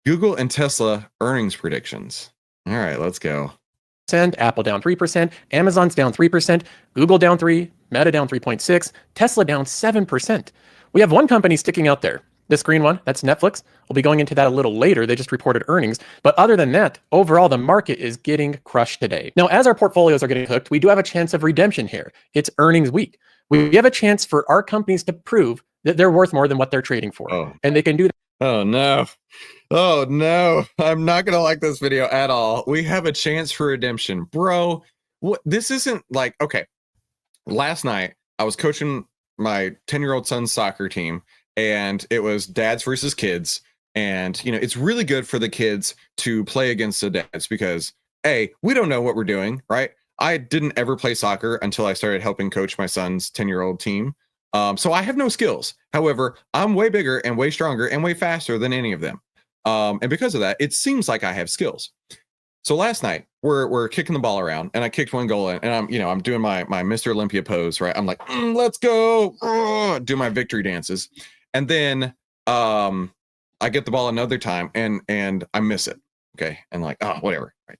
Google and Tesla earnings predictions. All right, let's go. Apple down 3%, Amazon's down 3%, Google down 3%, Meta down 3.6%, Tesla down 7%. We have one company sticking out there. This green one, that's Netflix. We'll be going into that a little later. They just reported earnings. But other than that, overall, the market is getting crushed today. Now, as our portfolios are getting hooked, we do have a chance of redemption here. It's earnings week. We have a chance for our companies to prove that they're worth more than what they're trading for. And they can do that. Oh, no. Oh, no. I'm not going to like this video at all. We have a chance for redemption. Bro, what? This isn't like, okay. Last night, I was coaching my 10-year-old son's soccer team, and it was dads versus kids. And, it's really good for the kids to play against the dads because, A, we don't know what we're doing, right? I didn't ever play soccer until I started helping coach my son's 10-year-old team. So I have no skills. However, I'm way bigger and way stronger and way faster than any of them. And because of that, it seems like I have skills. So last night we're kicking the ball around, and I kicked one goal in, and I'm doing my Mr. Olympia pose, right? I'm like, let's go, do my victory dances, and then I get the ball another time, and I miss it. Okay, and like, oh, whatever. Right.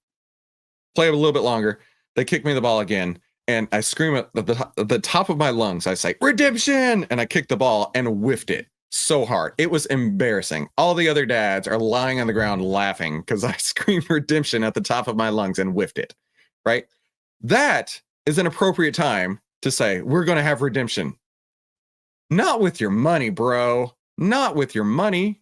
Play a little bit longer. They kick me the ball again, and I scream at the top of my lungs. I say, redemption! And I kick the ball and whiffed it so hard. It was embarrassing. All the other dads are lying on the ground laughing because I screamed redemption at the top of my lungs and whiffed it, right? That is an appropriate time to say, we're going to have redemption. Not with your money, bro. Not with your money.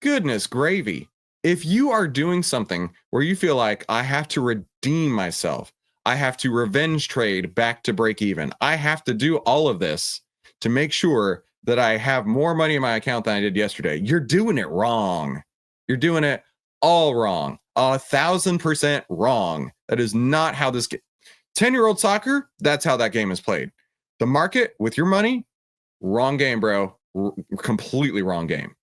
Goodness gravy. If you are doing something where you feel like I have to redeem myself, I have to revenge trade back to break even, I have to do all of this to make sure that I have more money in my account than I did yesterday, you're doing it wrong. You're doing it all wrong. 1,000% wrong. That is not how this 10-year-old soccer, that's how that game is played. The market with your money, wrong game, bro. Completely wrong game.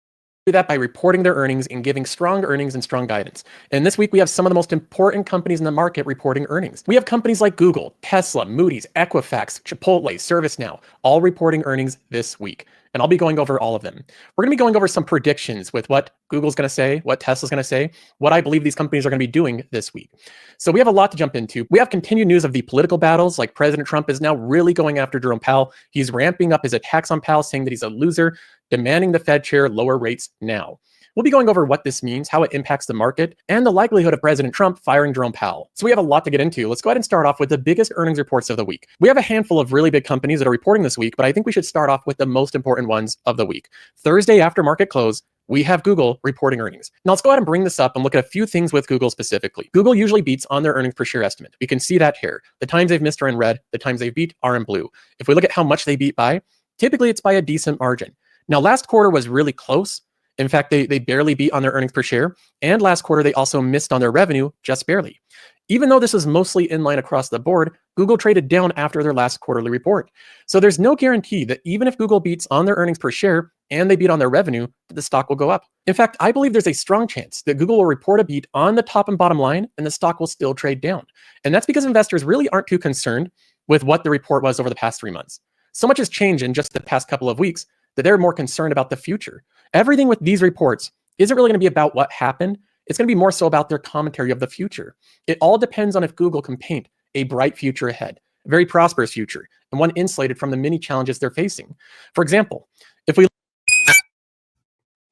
Do that by reporting their earnings and giving strong earnings and strong guidance. And this week, we have some of the most important companies in the market reporting earnings. We have companies like Google, Tesla, Moody's, Equifax, Chipotle, ServiceNow, all reporting earnings this week. And I'll be going over all of them. We're going to be going over some predictions with what Google's going to say, what Tesla's going to say, what I believe these companies are going to be doing this week. So we have a lot to jump into. We have continued news of the political battles, like President Trump is now really going after Jerome Powell. He's ramping up his attacks on Powell, saying that he's a loser, demanding the Fed chair lower rates now. We'll be going over what this means, how it impacts the market, and the likelihood of President Trump firing Jerome Powell. So we have a lot to get into. Let's go ahead and start off with the biggest earnings reports of the week. We have a handful of really big companies that are reporting this week, but I think we should start off with the most important ones of the week. Thursday after market close, we have Google reporting earnings. Now let's go ahead and bring this up and look at a few things with Google specifically. Google usually beats on their earnings per share estimate. We can see that here. The times they've missed are in red, the times they've beat are in blue. If we look at how much they beat by, typically it's by a decent margin. Now last quarter was really close. In fact, they barely beat on their earnings per share. And last quarter, they also missed on their revenue just barely. Even though this is mostly in line across the board, Google traded down after their last quarterly report. So there's no guarantee that even if Google beats on their earnings per share and they beat on their revenue, that the stock will go up. In fact, I believe there's a strong chance that Google will report a beat on the top and bottom line and the stock will still trade down. And that's because investors really aren't too concerned with what the report was over the past 3 months. So much has changed in just the past couple of weeks that they're more concerned about the future. Everything with these reports isn't really going to be about what happened. It's going to be more so about their commentary of the future. It all depends on if Google can paint a bright future ahead, a very prosperous future, and one insulated from the many challenges they're facing. For example, if we...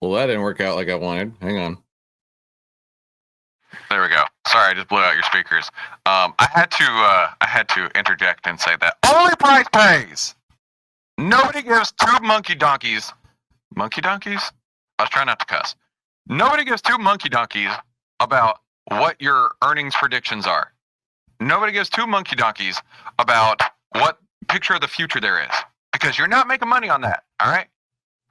Well, that didn't work out like I wanted. Hang on. There we go. Sorry, I just blew out your speakers. I had to interject and say that only price pays. Nobody gives two monkey donkeys. Monkey donkeys? I was trying not to cuss. Nobody gives two monkey donkeys about what your earnings predictions are. Nobody gives two monkey donkeys about what picture of the future there is. Because you're not making money on that, all right?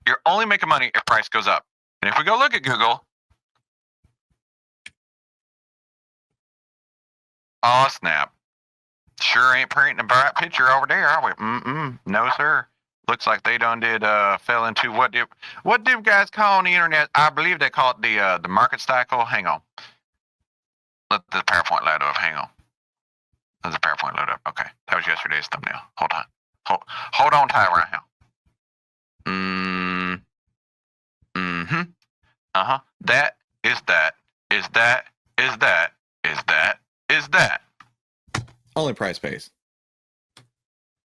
You're only making money if price goes up. And if we go look at Google, oh snap. Sure ain't painting a bright picture over there, are we? No, sir. Looks like they done did fell into what do you guys call on the internet? I believe they call it the market cycle. Hang on. Let the PowerPoint load up. Hang on. Let the PowerPoint load up. Okay. That was yesterday's thumbnail. Hold on. Hold on tight right now. That is that, is that, is that, is that, is that. Only price pays.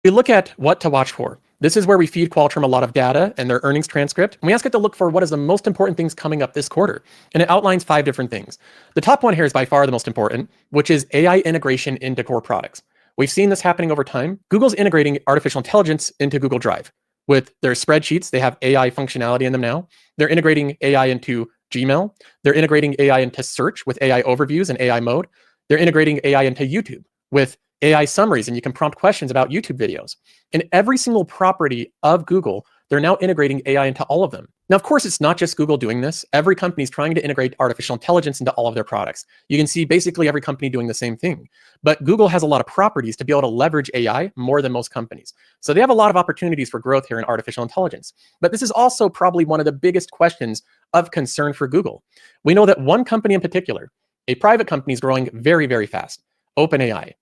We look at what to watch for. This is where we feed Qualtrim a lot of data and their earnings transcript, and we ask it to look for what is the most important things coming up this quarter. And it outlines 5 different things. The top one here is by far the most important, which is AI integration into core products. We've seen this happening over time. Google's integrating artificial intelligence into Google Drive. With their spreadsheets, they have AI functionality in them now. They're integrating AI into Gmail. They're integrating AI into search with AI overviews and AI mode. They're integrating AI into YouTube with AI summaries, and you can prompt questions about YouTube videos. In every single property of Google, they're now integrating AI into all of them. Now, of course, it's not just Google doing this. Every company is trying to integrate artificial intelligence into all of their products. You can see basically every company doing the same thing. But Google has a lot of properties to be able to leverage AI more than most companies. So they have a lot of opportunities for growth here in artificial intelligence. But this is also probably one of the biggest questions of concern for Google. We know that one company in particular, a private company, is growing very, very fast, OpenAI.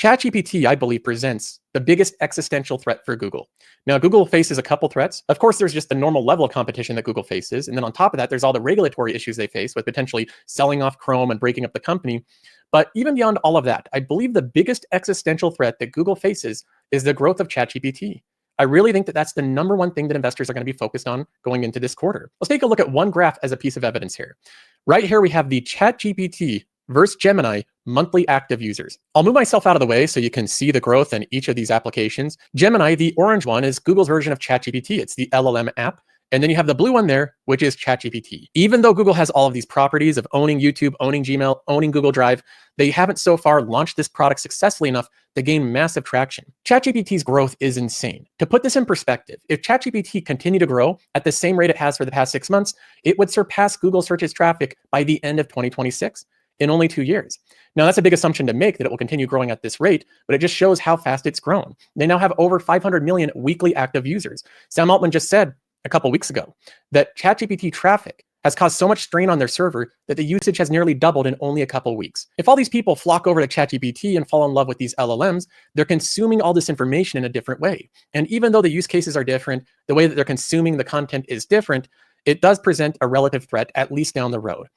ChatGPT, I believe, presents the biggest existential threat for Google. Now, Google faces a couple threats. Of course, there's just the normal level of competition that Google faces. And then on top of that, there's all the regulatory issues they face with potentially selling off Chrome and breaking up the company. But even beyond all of that, I believe the biggest existential threat that Google faces is the growth of ChatGPT. I really think that that's the number one thing that investors are going to be focused on going into this quarter. Let's take a look at one graph as a piece of evidence here. Right here, we have the ChatGPT versus Gemini monthly active users. I'll move myself out of the way so you can see the growth in each of these applications. Gemini, the orange one, is Google's version of ChatGPT. It's the LLM app. And then you have the blue one there, which is ChatGPT. Even though Google has all of these properties of owning YouTube, owning Gmail, owning Google Drive, they haven't so far launched this product successfully enough to gain massive traction. ChatGPT's growth is insane. To put this in perspective, if ChatGPT continued to grow at the same rate it has for the past 6 months, it would surpass Google search's traffic by the end of 2026. In only 2 years. Now, that's a big assumption to make that it will continue growing at this rate, but it just shows how fast it's grown. They now have over 500 million weekly active users. Sam Altman just said a couple weeks ago that ChatGPT traffic has caused so much strain on their server that the usage has nearly doubled in only a couple weeks. If all these people flock over to ChatGPT and fall in love with these LLMs, they're consuming all this information in a different way. And even though the use cases are different, the way that they're consuming the content is different, it does present a relative threat, at least down the road.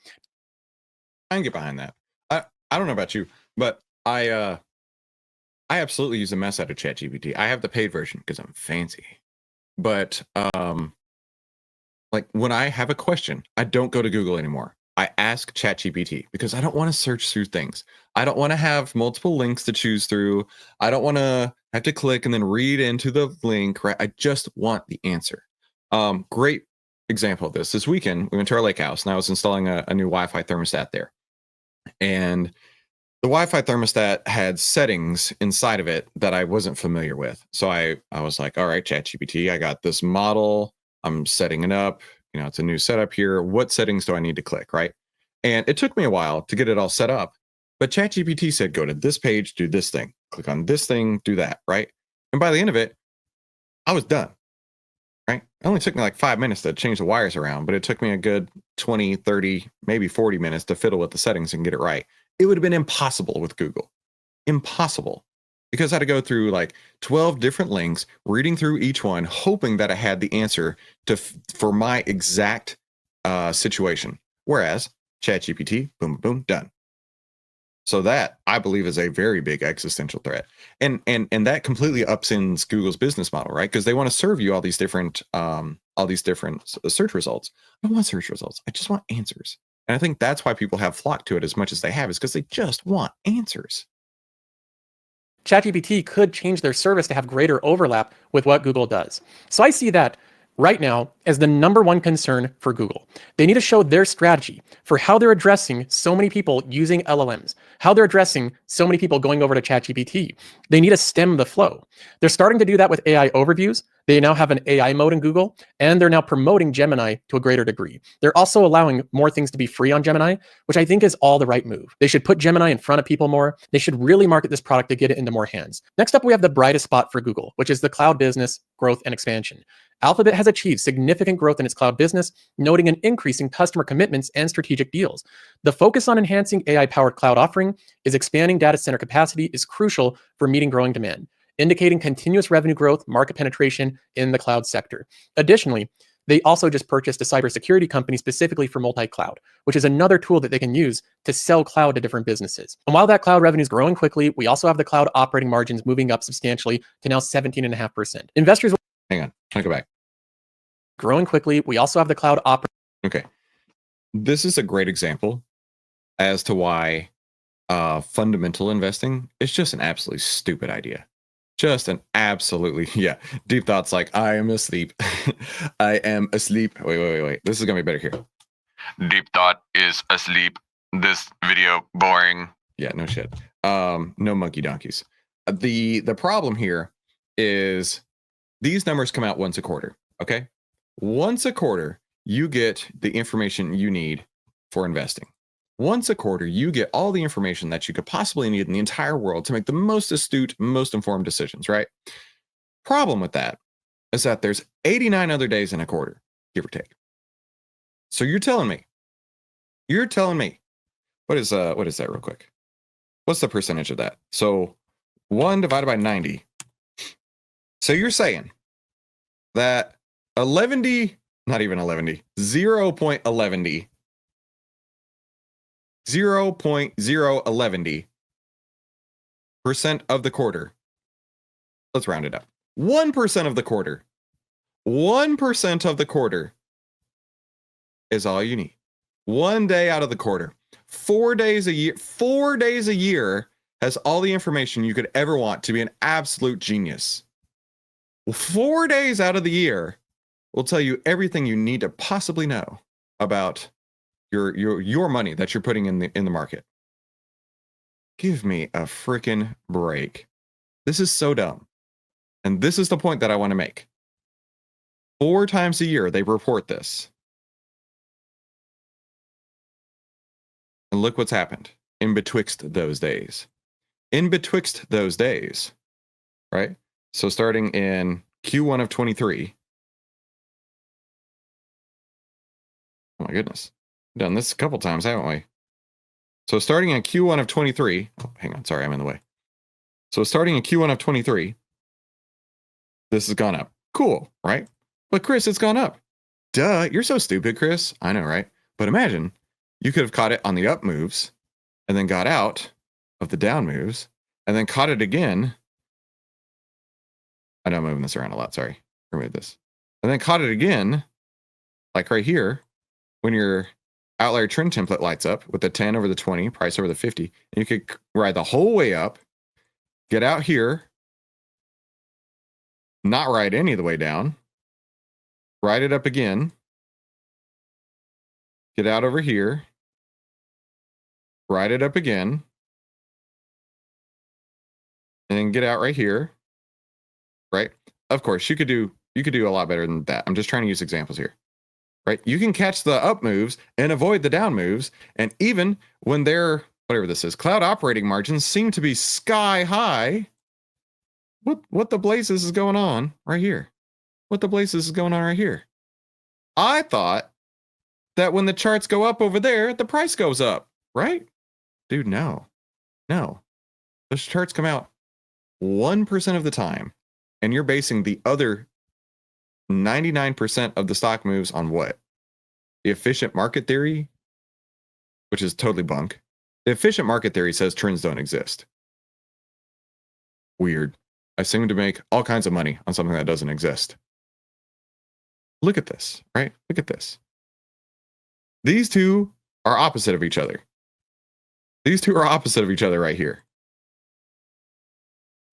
I can get behind that. I don't know about you, but I absolutely use the mess out of ChatGPT. I have the paid version because I'm fancy. But like when I have a question, I don't go to Google anymore. I ask ChatGPT because I don't want to search through things. I don't want to have multiple links to choose through. I don't want to have to click and then read into the link, right? I just want the answer. Great example of this weekend, we went to our lake house and I was installing a new Wi-Fi thermostat there. And the Wi-Fi thermostat had settings inside of it that I wasn't familiar with. So I was like, all right, ChatGPT, I got this model. I'm setting it up. You know, it's a new setup here. What settings do I need to click, right? And it took me a while to get it all set up. But ChatGPT said, go to this page, do this thing. Click on this thing, do that, right? And by the end of it, I was done. Right? It only took me like 5 minutes to change the wires around, but it took me a good 20, 30, maybe 40 minutes to fiddle with the settings and get it right. It would have been impossible with Google. Impossible. Because I had to go through like 12 different links, reading through each one, hoping that I had the answer for my exact situation. Whereas ChatGPT, boom, boom, done. So that, I believe, is a very big existential threat. And that completely upends Google's business model, right? Because they want to serve you all these different search results. I don't want search results. I just want answers. And I think that's why people have flocked to it as much as they have, is because they just want answers. ChatGPT could change their service to have greater overlap with what Google does. So I see that right now as the number one concern for Google. They need to show their strategy for how they're addressing so many people using LLMs, how they're addressing so many people going over to ChatGPT. They need to stem the flow. They're starting to do that with AI overviews. They now have an AI mode in Google, and they're now promoting Gemini to a greater degree. They're also allowing more things to be free on Gemini, which I think is all the right move. They should put Gemini in front of people more. They should really market this product to get it into more hands. Next up, we have the brightest spot for Google, which is the cloud business growth and expansion. Alphabet has achieved significant growth in its cloud business, noting an increase in customer commitments and strategic deals. The focus on enhancing AI-powered cloud offering is expanding data center capacity is crucial for meeting growing demand, indicating continuous revenue growth, market penetration in the cloud sector. Additionally, They also just purchased a cybersecurity company specifically for multi-cloud, which is another tool that they can use to sell cloud to different businesses. And while that cloud revenue is growing quickly, we also have the cloud operating margins moving up substantially to now 17.5%. Investors. Hang on, I'll go back. Growing quickly, we also have the cloud operating. Okay. This is a great example as to why fundamental investing is just an absolutely stupid idea. Just an absolutely, yeah. Deep Thought's like, I am asleep. I am asleep. Wait. This is going to be better here. Deep Thought is asleep. This video boring. Yeah, no shit. No monkey donkeys. The problem here is these numbers come out once a quarter, okay? Once a quarter, you get the information you need for investing. Once a quarter, you get all the information that you could possibly need in the entire world to make the most astute, most informed decisions, right? Problem with that is that there's 89 other days in a quarter, give or take. So you're telling me, what is that real quick? What's the percentage of that? So 1 divided by 90. So you're saying that 0.11, 0.011% of the quarter. Let's round it up. 1% of the quarter. 1% of the quarter is all you need. 1 day out of the quarter. 4 days a year. 4 days a year has all the information you could ever want to be an absolute genius. 4 days out of the year will tell you everything you need to possibly know about your money that you're putting in the market. Give me a freaking break. This is so dumb. And this is the point that I want to make. 4 times a year they report this. And look what's happened in betwixt those days. In betwixt those days, right? So starting in Q1 of 23. Oh my goodness. We've done this a couple times, haven't we? So starting in Q1 of 23. Oh, hang on. Sorry, I'm in the way. So starting in Q1 of 23, this has gone up. Cool, right? But Chris, it's gone up. Duh, you're so stupid, Chris. I know, right? But imagine you could have caught it on the up moves and then got out of the down moves and then caught it again. I know I'm moving this around a lot. Sorry. Remove this. And then caught it again, like right here, when your Outlier trend template lights up with the 10 over the 20, price over the 50. And you could ride the whole way up, get out here, not ride any of the way down, ride it up again, get out over here, ride it up again, and then get out right here, right? Of course, you could do a lot better than that. I'm just trying to use examples here, right? You can catch the up moves and avoid the down moves, and even when they're, whatever this is, cloud operating margins seem to be sky high. What the blazes is going on right here? What the blazes is going on right here? I thought that when the charts go up over there, the price goes up, right? Dude, no. Those charts come out 1% of the time, and you're basing the other 99% of the stock moves on what? The efficient market theory, which is totally bunk. The efficient market theory says trends don't exist. Weird. I seem to make all kinds of money on something that doesn't exist. Look at this, right? Look at this. These two are opposite of each other. These two are opposite of each other right here.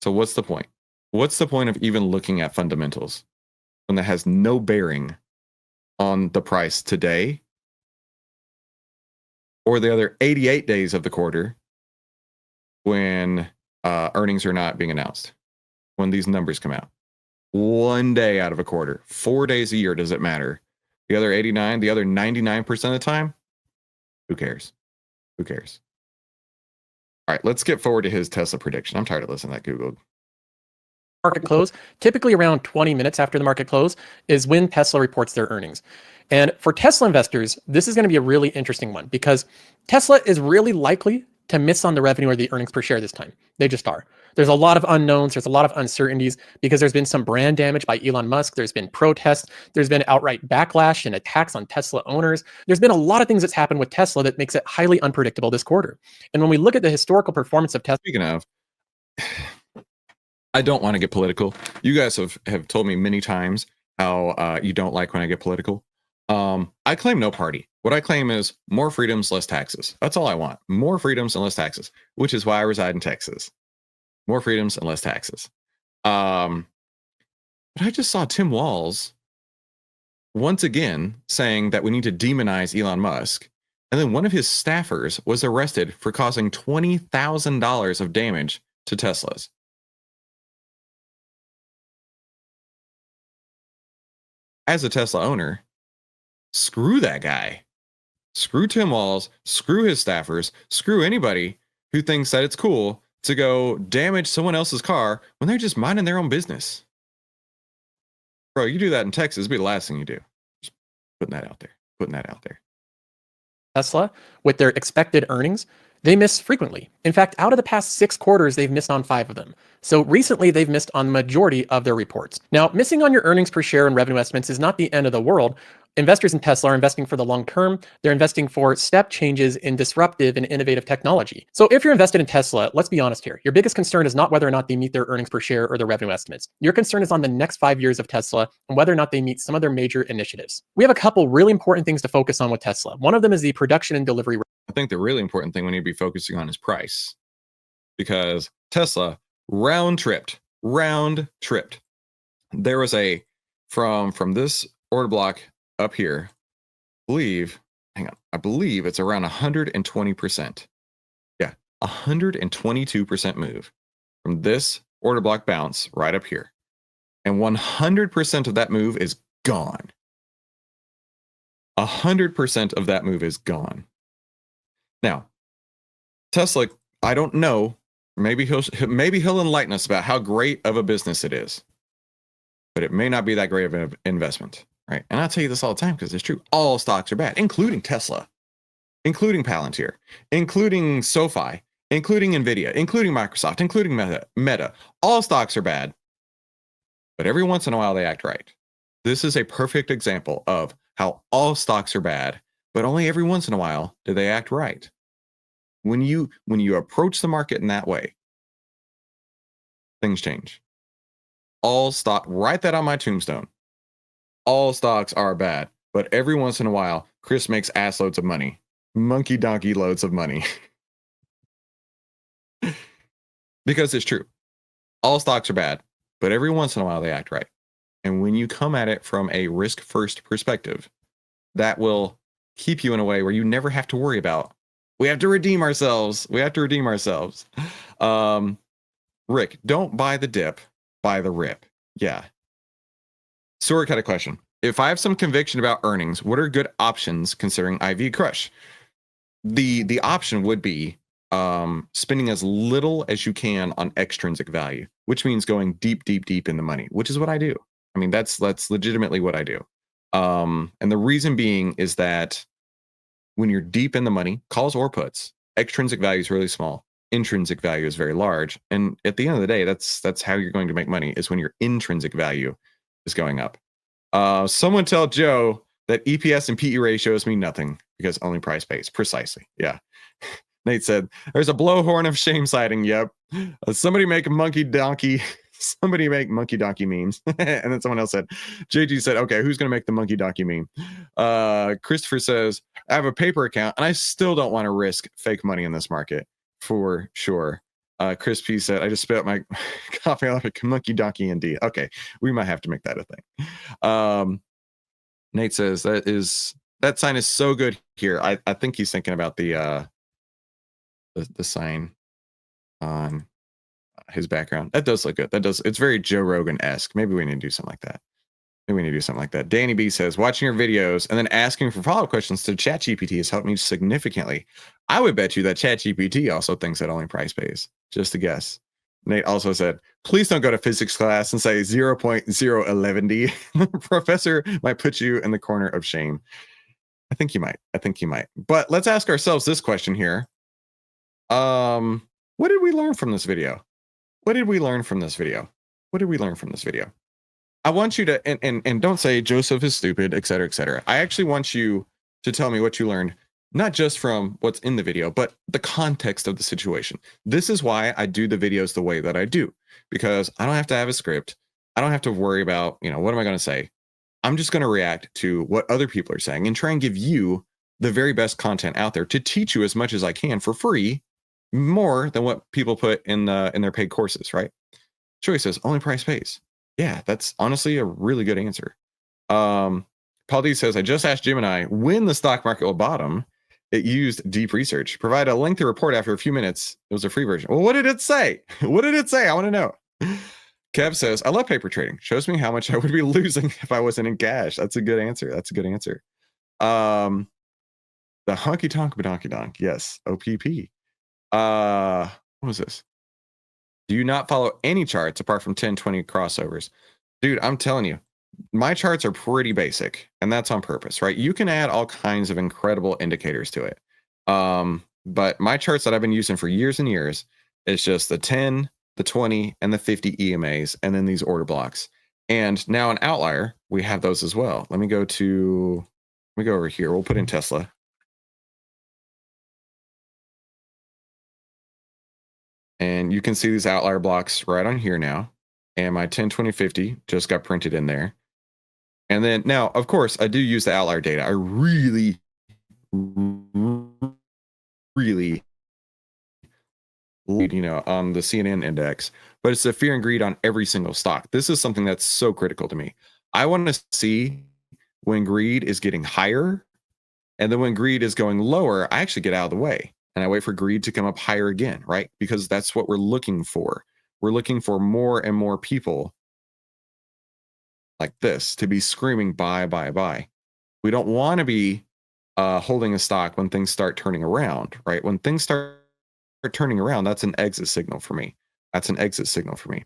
So what's the point? What's the point of even looking at fundamentals when that has no bearing on the price today or the other 88 days of the quarter when earnings are not being announced, when these numbers come out? 1 day out of a quarter, 4 days a year, does it matter? The other 89, the other 99% of the time, who cares? Who cares? All right, let's skip forward to his Tesla prediction. I'm tired of listening to that Google. Market close, typically around 20 minutes after the market close, is when Tesla reports their earnings. And for Tesla investors, this is going to be a really interesting one because Tesla is really likely to miss on the revenue or the earnings per share this time. They just are. There's a lot of unknowns. There's a lot of uncertainties because there's been some brand damage by Elon Musk. There's been protests. There's been outright backlash and attacks on Tesla owners. There's been a lot of things that's happened with Tesla that makes it highly unpredictable this quarter. And when we look at the historical performance of Tesla, Speaking of, I don't want to get political. You guys have told me many times how you don't like when I get political. I claim no party. What I claim is more freedoms, less taxes. That's all I want. More freedoms and less taxes, which is why I reside in Texas. More freedoms and less taxes. But I just saw Tim Walz once again saying that we need to demonize Elon Musk. And then one of his staffers was arrested for causing $20,000 of damage to Teslas. As a Tesla owner, screw that guy. Screw Tim Walz, screw his staffers, screw anybody who thinks that it's cool to go damage someone else's car when they're just minding their own business. Bro, you do that in Texas, it'd be the last thing you do. Just putting that out there. Tesla, with their expected earnings, they miss frequently. In fact, out of the past 6 quarters, they've missed on 5 of them. So recently, they've missed on the majority of their reports. Now, missing on your earnings per share and revenue estimates is not the end of the world. Investors in Tesla are investing for the long term. They're investing for step changes in disruptive and innovative technology. So if you're invested in Tesla, let's be honest here. Your biggest concern is not whether or not they meet their earnings per share or their revenue estimates. Your concern is on the next 5 years of Tesla and whether or not they meet some of their major initiatives. We have a couple really important things to focus on with Tesla. One of them is the production and delivery. I think the really important thing we need to be focusing on is price. Because Tesla round tripped. There was a, from this order block up here, I believe it's around 120%. Yeah, 122% move from this order block bounce right up here. And 100% of that move is gone. 100% of that move is gone. Now, Tesla, I don't know, maybe he'll enlighten us about how great of a business it is. But it may not be that great of an investment. Right. And I'll tell you this all the time because it's true. All stocks are bad, including Tesla, including Palantir, including SoFi, including Nvidia, including Microsoft, including Meta. All stocks are bad. But every once in a while they act right. This is a perfect example of how all stocks are bad, but only every once in a while do they act right. When you approach the market in that way, things change. All stock, write that on my tombstone. All stocks are bad, but every once in a while, Chris makes ass loads of money. Monkey donkey loads of money. Because it's true. All stocks are bad, but every once in a while they act right. And when you come at it from a risk-first perspective, that will keep you in a way where you never have to worry about, we have to redeem ourselves. Rick, don't buy the dip, buy the rip. Yeah. Sorek had a question. If I have some conviction about earnings, what are good options considering IV crush? The option would be spending as little as you can on extrinsic value, which means going deep in the money, which is what I do. I mean, that's legitimately what I do. And the reason being is that when you're deep in the money, calls or puts, extrinsic value is really small. Intrinsic value is very large. And at the end of the day, that's how you're going to make money, is when your intrinsic value is going up. Someone tell Joe that EPS and PE ratios mean nothing because only price pays. Precisely. Yeah. Nate said, there's a blowhorn of shame sighting. Yep. Somebody make monkey donkey memes. And then someone else said, JG said, okay, who's going to make the monkey donkey meme? Christopher says, I have a paper account and I still don't want to risk fake money in this market for sure. Chris P said, I just spit out my coffee off a monkey donkey indeed. Okay, we might have to make that a thing. Nate says, that sign is so good here. I think he's thinking about the sign on his background. That does look good. It's very Joe Rogan-esque. Maybe we need to do something like that. Danny B says, watching your videos and then asking for follow-up questions to ChatGPT has helped me significantly. I would bet you that ChatGPT also thinks that only price pays. Just a guess. Nate also said, please don't go to physics class and say 0.011D. Professor might put you in the corner of shame. I think you might. But let's ask ourselves this question here. What did we learn from this video? what did we learn from this video? What did we learn from this video? I want you to, and don't say Joseph is stupid, et cetera, et cetera. I actually want you to tell me what you learned, not just from what's in the video, but the context of the situation. This is why I do the videos the way that I do, because I don't have to have a script. I don't have to worry about, what am I going to say? I'm just going to react to what other people are saying and try and give you the very best content out there to teach you as much as I can for free, more than what people put in their paid courses, right? Joey says, only price pays. Yeah, that's honestly a really good answer. Paul D says, I just asked Gemini when the stock market will bottom. It used deep research. Provide a lengthy report after a few minutes. It was a free version. Well, what did it say? What did it say? I want to know. Kev says, I love paper trading. Shows me how much I would be losing if I wasn't in cash. That's a good answer. That's a good answer. The honky tonk badonky donk. Yes. OPP. What was this? Do you not follow any charts apart from 1020 crossovers? Dude, I'm telling you, my charts are pretty basic, and that's on purpose, right? You can add all kinds of incredible indicators to it. But my charts that I've been using for years and years is just the 10, the 20, and the 50 EMAs, and then these order blocks. And now in Outlier, we have those as well. Let me go over here. We'll put in Tesla. And you can see these outlier blocks right on here now. And my 10, 20, 50 just got printed in there. And then now, of course, I do use the outlier data. I really on the CNN index, but it's the fear and greed on every single stock. This is something that's so critical to me. I want to see when greed is getting higher, and then when greed is going lower, I actually get out of the way. And I wait for greed to come up higher again, right? Because that's what we're looking for. We're looking for more and more people like this to be screaming buy, buy, buy. We don't want to be holding a stock when things start turning around, right? When things start turning around, that's an exit signal for me. That's an exit signal for me.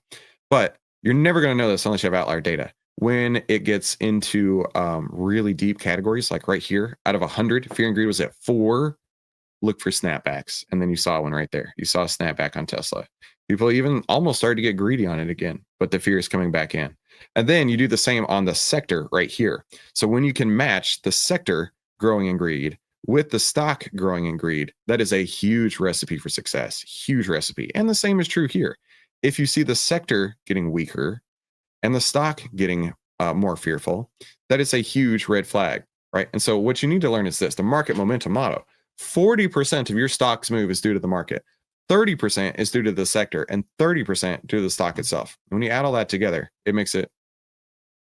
But you're never going to know this unless you have outlier data. When it gets into really deep categories, like right here, out of 100, fear and greed was at 4. Look for snapbacks, and then you saw one right there. You saw a snapback on Tesla. People even almost started to get greedy on it again, but the fear is coming back in. And then you do the same on the sector right here. So when you can match the sector growing in greed with the stock growing in greed, that is a huge recipe for success. Huge recipe. And the same is true here. If you see the sector getting weaker and the stock getting more fearful, that is a huge red flag, right? And so what you need to learn is this: the market momentum motto. 40% of your stock's move is due to the market, 30% is due to the sector, and 30% due to the stock itself. When you add all that together, it makes it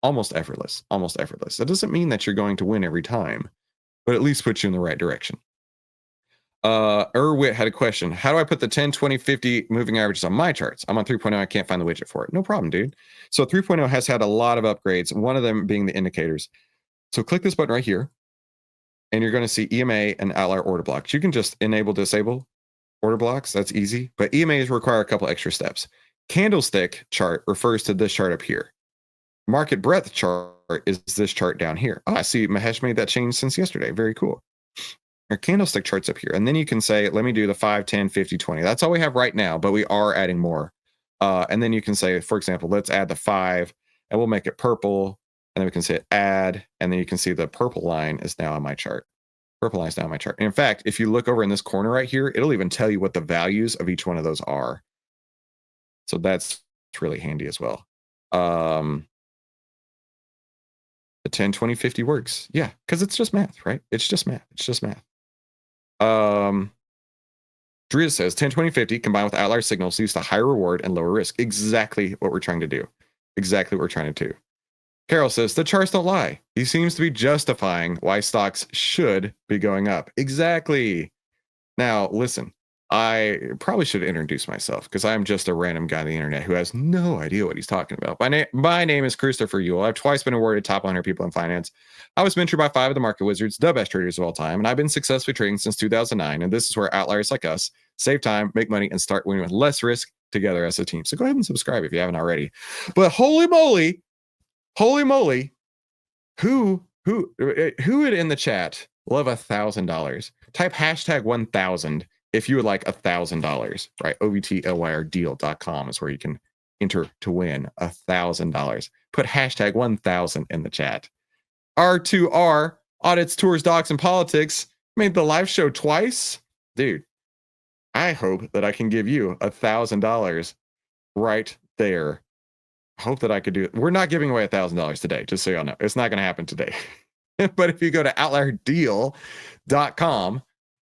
almost effortless. Almost effortless. That doesn't mean that you're going to win every time, but at least puts you in the right direction. Erwit had a question. How do I put the 10, 20, 50 moving averages on my charts? I'm on 3.0. I can't find the widget for it. No problem, dude. So 3.0 has had a lot of upgrades, one of them being the indicators. So click this button right here, and you're going to see EMA and outlier order blocks. You can just disable order blocks. That's easy. But EMAs require a couple extra steps. Candlestick chart refers to this chart up here. Market breadth chart is this chart down here. Oh, I see Mahesh made that change since yesterday. Very cool. Our candlestick charts up here. And then you can say, let me do the 5, 10, 50, 20. That's all we have right now, but we are adding more. And then you can say, for example, let's add the 5, and we'll make it purple. And then we can say add, and then you can see the purple line is now on my chart. Purple line is now on my chart. And in fact, if you look over in this corner right here, it'll even tell you what the values of each one of those are. So that's really handy as well. The 10, 20, 50 works. Yeah, because it's just math, right? It's just math. It's just math. Drea says 10, 20, 50 combined with outlier signals leads to higher reward and lower risk. Exactly what we're trying to do. Exactly what we're trying to do. Carol says, the charts don't lie. He seems to be justifying why stocks should be going up. Exactly. Now, listen, I probably should introduce myself because I'm just a random guy on the internet who has no idea what he's talking about. My name is Christopher Ewell. I've twice been awarded top 100 people in finance. I was mentored by 5 of the market wizards, the best traders of all time, and I've been successfully trading since 2009. And this is where outliers like us save time, make money, and start winning with less risk together as a team. So go ahead and subscribe if you haven't already. But holy moly, who would in the chat love $1,000? Type hashtag 1000 if you would like $1,000, right? OVTLYRdeal.com is where you can enter to win $1,000. Put hashtag 1000 in the chat. R2R, audits, tours, docs, and politics, made the live show twice. Dude, I hope that I can give you $1,000 right there. I hope that I could do it. We're not giving away $1,000 today, just so y'all know. It's not going to happen today. But if you go to OutlierDeal.com,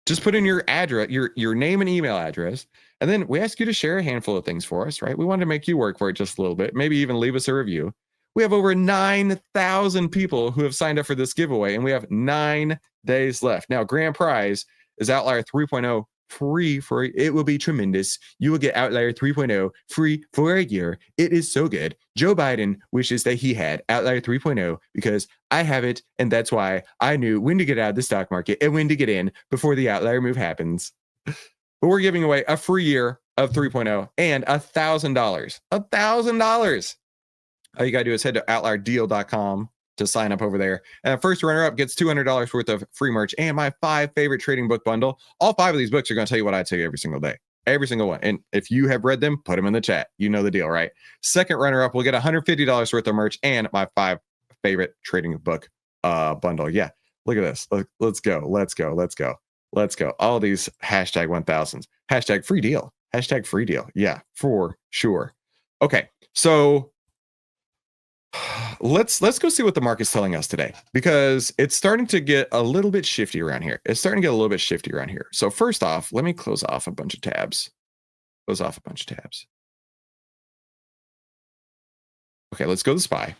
just put in your address, your name and email address, and then we ask you to share a handful of things for us, right? We want to make you work for it just a little bit, maybe even leave us a review. We have over 9,000 people who have signed up for this giveaway, and we have 9 days left. Now, grand prize is Outlier 3.0 free for it will be tremendous. You will get Outlier 3.0 free for a year. It is so good. Joe Biden wishes that he had Outlier 3.0 because I have it, and that's why I knew when to get out of the stock market and when to get in before the Outlier move happens. But we're giving away a free year of 3.0 and $1,000. $1,000. All you got to do is head to OutlierDeal.com to sign up over there. And first runner-up gets $200 worth of free merch and my 5 favorite trading book bundle. All 5 of these books are going to tell you what I tell you every single day. Every single one. And if you have read them, put them in the chat. You know the deal, right? Second runner-up will get $150 worth of merch and my 5 favorite trading book bundle. Yeah, look at this. Let's go. Let's go. Let's go. Let's go. All these hashtag 1000s. Hashtag free deal. Hashtag free deal. Yeah, for sure. Okay, so let's go see what the market's telling us today, because it's starting to get a little bit shifty around here. It's starting to get a little bit shifty around here. So first off, let me close off a bunch of tabs. Close off a bunch of tabs. Okay, let's go to the SPY.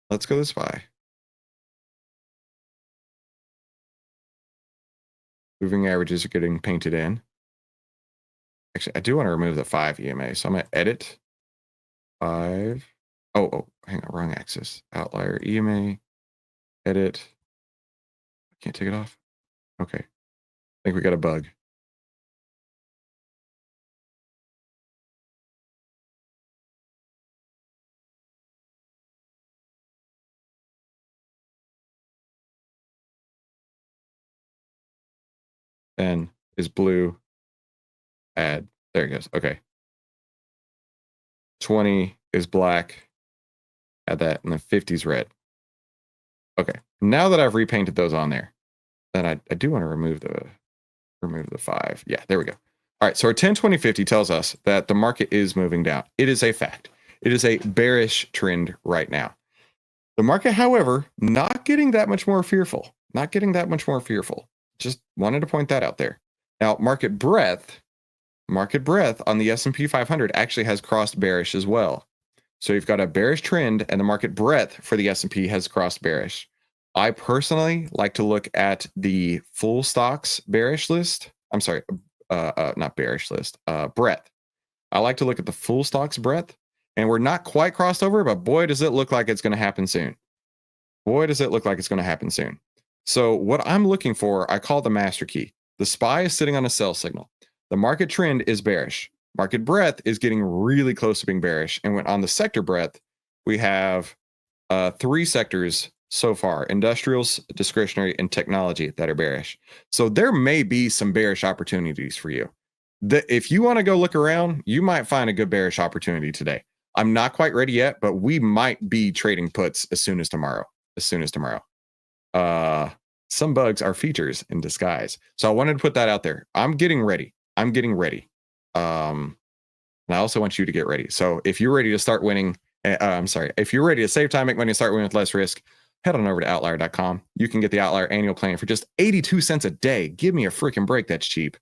Let's go to the SPY. Moving averages are getting painted in. Actually, I do want to remove the 5 EMA, so I'm going to edit 5. Oh, hang on, wrong axis. Outlier EMA, edit. Can't take it off. Okay, I think we got a bug. Then is blue. Add. There it goes. Okay. 20 is black. Add that, and then 50 is red. Okay. Now that I've repainted those on there, then I do want to remove the 5. Yeah, there we go. All right. So our 10-20-50 tells us that the market is moving down. It is a fact. It is a bearish trend right now. The market, however, not getting that much more fearful. Not getting that much more fearful. Just wanted to point that out there. Now, market breadth on the S&P 500 actually has crossed bearish as well. So you've got a bearish trend, and the market breadth for the S&P has crossed bearish. I personally like to look at the full stocks bearish list. I'm sorry, not bearish list, breadth. I like to look at the full stocks breadth, and we're not quite crossed over, but boy, does it look like it's going to happen soon. Boy, does it look like it's going to happen soon. So what I'm looking for, I call the master key. The SPY is sitting on a sell signal. The market trend is bearish. Market breadth is getting really close to being bearish. And when on the sector breadth, we have 3 sectors so far: industrials, discretionary, and technology that are bearish. So there may be some bearish opportunities for you. If you want to go look around, you might find a good bearish opportunity today. I'm not quite ready yet, but we might be trading puts as soon as tomorrow. Some bugs are features in disguise. So I wanted to put that out there. I'm getting ready. And I also want you to get ready. So if you're ready to start winning, if you're ready to save time, make money, and start winning with less risk, head on over to Outlier.com. You can get the Outlier annual plan for just 82 cents a day. Give me a freaking break. That's cheap.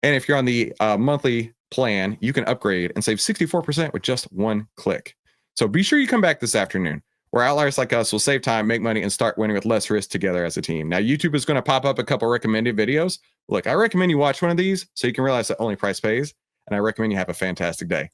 And if you're on the monthly plan, you can upgrade and save 64% with just 1 click. So be sure you come back this afternoon, where outliers like us will save time, make money, and start winning with less risk together as a team. Now, YouTube is going to pop up a couple recommended videos. Look, I recommend you watch one of these so you can realize that only price pays, and I recommend you have a fantastic day.